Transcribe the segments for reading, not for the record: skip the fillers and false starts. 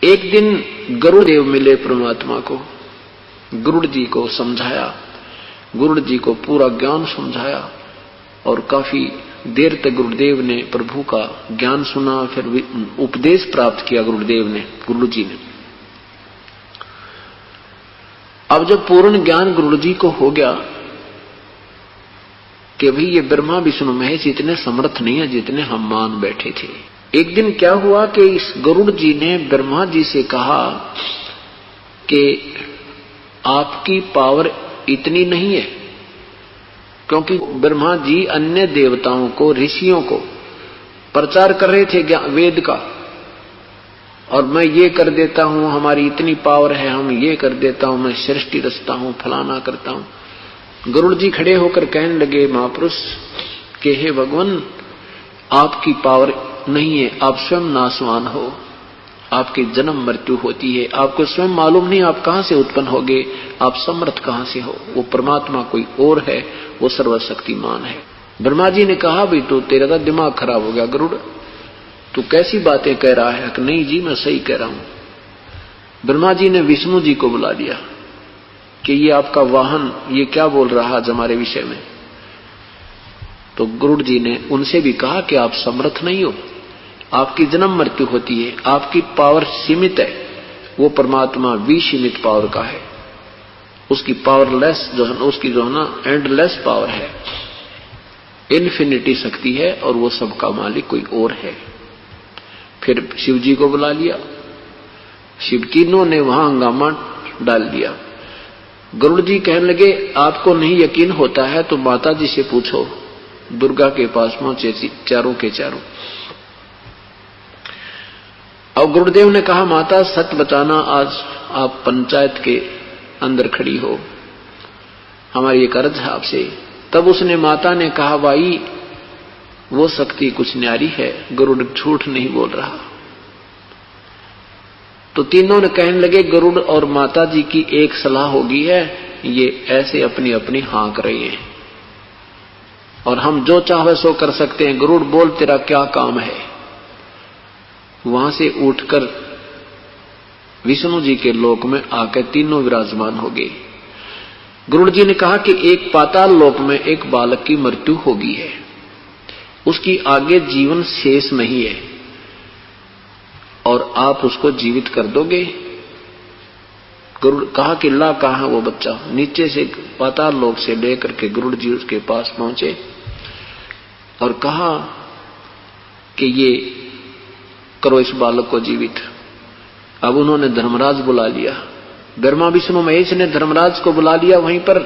एक दिन गरुड़देव मिले परमात्मा को, गरुड़ जी को समझाया, गरुड़ जी को पूरा ज्ञान समझाया और काफी देर तक गुरुदेव ने प्रभु का ज्ञान सुना, फिर उपदेश प्राप्त किया गुरुदेव ने, गुरु जी ने। अब जब पूर्ण ज्ञान गुरु जी को हो गया कि भाई ये ब्रह्मा विष्णु महेश इतने समर्थ नहीं है जितने हम मान बैठे थे। एक दिन क्या हुआ कि इस गरुड़ जी ने ब्रह्मा जी से कहा कि आपकी पावर इतनी नहीं है, क्योंकि ब्रह्मा जी अन्य देवताओं को, ऋषियों को प्रचार कर रहे थे वेद का, और मैं ये कर देता हूं, हमारी इतनी पावर है, हम ये कर देता हूं, मैं सृष्टि रचता हूं, फलाना करता हूं। गरुड़ जी खड़े होकर कहने लगे महापुरुष कि हे भगवान, आपकी पावर नहीं है, आप स्वयं नाशवान हो, आपकी जन्म मृत्यु होती है, आपको स्वयं मालूम नहीं आप कहां से उत्पन्न होगे, आप समर्थ कहां से हो, वो परमात्मा कोई और है, वो सर्वशक्तिमान है। ब्रह्मा जी ने कहा भाई तो तेरा तो दिमाग खराब हो गया गरुड़, तू कैसी बातें कह रहा है? कि नहीं जी मैं सही कह रहा हूं। ब्रह्मा जी ने विष्णु जी को बुला लिया कि ये आपका वाहन ये क्या बोल रहा आज हमारे विषय में। तो गरुड़ जी ने उनसे भी कहा कि आप समर्थ नहीं हो, आपकी जन्म मृत्यु होती है, आपकी पावर सीमित है, वो परमात्मा विसीमित पावर का है, उसकी पावरलेस जो है, उसकी जो है ना एंडलेस पावर है, इन्फिनिटी शक्ति है, और वो सबका मालिक कोई और है। फिर शिव जी को बुला लिया, शिव तीनों ने वहां हंगामा डाल दिया। गरुड़ जी कहने लगे आपको नहीं यकीन होता है तो माता जी से पूछो। दुर्गा के पास पहुंचे चारों के चारों। अब गुरुदेव ने कहा माता सच बताना, आज आप पंचायत के अंदर खड़ी हो, हमारी एक अर्ज है आपसे। तब उसने माता ने कहा भाई वो शक्ति कुछ न्यारी है, गरुड़ झूठ नहीं बोल रहा। तो तीनों ने कहने लगे गरुड़ और माता जी की एक सलाह होगी है, ये ऐसे अपनी अपनी हाँक रही हैं और हम जो चाहे सो कर सकते हैं। गरुड़ बोल तेरा क्या काम है? वहां से उठकर विष्णु जी के लोक में आकर तीनों विराजमान हो गए। गरुड़ जी ने कहा कि एक पाताल लोक में एक बालक की मृत्यु होगी है, उसकी आगे जीवन शेष नहीं है और आप उसको जीवित कर दोगे। गरुड़ कहा कि ला कहां वो बच्चा? नीचे से पाताल लोक से लेकर के गरुड़ जी उसके पास पहुंचे और कहा कि ये करो इस बालक को जीवित। अब उन्होंने धर्मराज बुला लिया, ब्रह्मा विष्णु महेश ने धर्मराज को बुला लिया। वहीं पर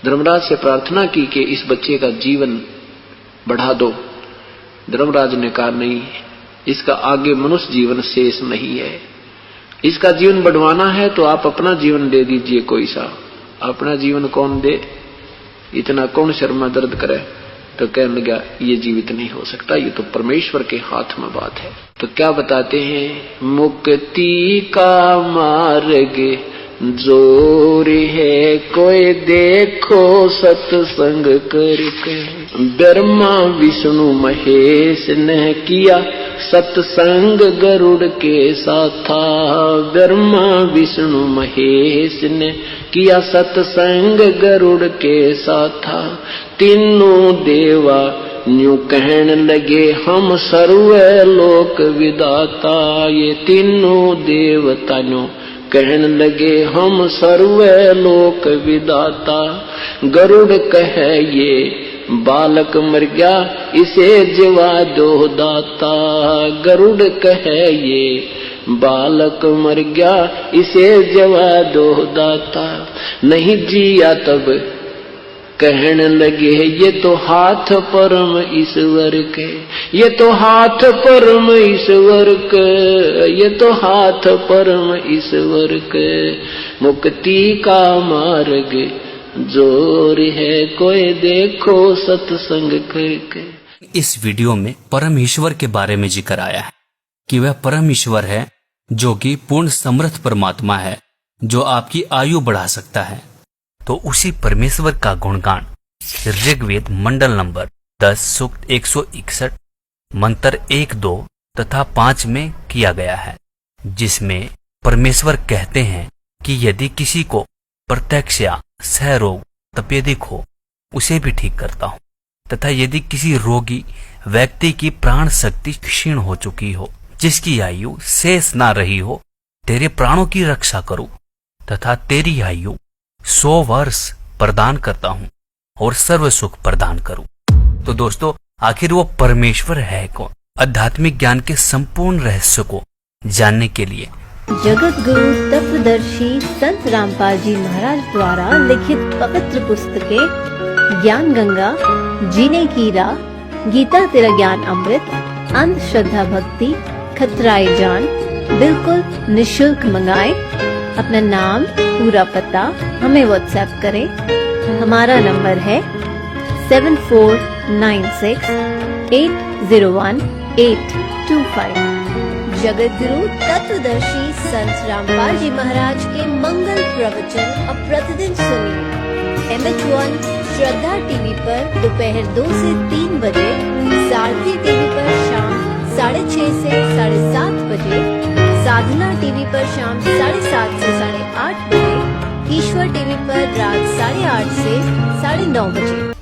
धर्मराज से प्रार्थना की कि इस बच्चे का जीवन बढ़ा दो। धर्मराज ने कहा नहीं, इसका आगे मनुष्य जीवन शेष नहीं है, इसका जीवन बढ़वाना है तो आप अपना जीवन दे दीजिए। कोई सा अपना जीवन कौन दे, इतना कौन शर्मा दर्द करे? तो कहने लगा ये जीवित नहीं हो सकता, ये तो परमेश्वर के हाथ में बात है। तो क्या बताते हैं, मुक्ति का मार्ग जोर है कोई देखो सत्संग करके। ब्रह्मा विष्णु महेश ने किया सत्संग गरुड़ के साथा। ब्रह्मा विष्णु महेश ने किया सत्संग गरुड़ के साथा। तीनों देवा न्यू कहने लगे हम सर्व लोक विदाता। ये तीनों देवता न्यू कहने लगे हम सर्व लोक विदाता। गरुड़ कहे ये बालक मर गया इसे जीवा दो दाता। गरुड़ कहे ये बालक मर गया इसे जीवा दो दाता। नहीं जिया तब कहने लगे ये तो हाथ परम ईश्वर के, ये तो हाथ परम ईश्वर के, ये तो हाथ परम ईश्वर के। मुक्ति का मार्ग जोर है कोई देखो सत्संग करके। इस वीडियो में परम ईश्वर के बारे में जिक्र आया है कि वह परम ईश्वर है जो कि पूर्ण समर्थ परमात्मा है, जो आपकी आयु बढ़ा सकता है। तो उसी परमेश्वर का गुणगान ऋग्वेद मंडल नंबर 10 सूक्त 161 मंत्र 1, 2 तथा 5 में किया गया है। जिसमें परमेश्वर कहते हैं कि यदि किसी को प्रत्यक्ष या सहरोग तपेदिक हो उसे भी ठीक करता हूं, तथा यदि किसी रोगी व्यक्ति की प्राण शक्ति क्षीण हो चुकी हो, जिसकी आयु शेष ना रही हो, तेरे प्राणों की रक्षा करूं तथा तेरी आयु 100 वर्ष प्रदान करता हूं और सर्व सुख प्रदान करूं। तो दोस्तों, आखिर वो परमेश्वर है कौन? आध्यात्मिक ज्ञान के संपूर्ण रहस्य को जानने के लिए जगत गुरु तत्वदर्शी संत रामपाल जी महाराज द्वारा लिखित पवित्र पुस्तकें ज्ञान गंगा, जीने की राह, गीता तेरा ज्ञान अमृत, अंधश्रद्धा भक्ति, खतराए जान बिल्कुल निशुल्क मंगाएं। अपना नाम, पूरा पता हमें व्हाट्सएप करें। हमारा नंबर है 7496801825। जगत गुरु तत्वदर्शी संत रामपाल जी महाराज के मंगल प्रवचन अब प्रतिदिन सुनिए। MH1 श्रद्धा टीवी पर दोपहर 2 से 3 बजे, सारथी टीवी पर शाम 6:30 से 7:30 बजे, साधना टीवी पर शाम 7:30 से 8:30 बजे, ईश्वर टीवी पर रात 8:30 से 9:30 बजे।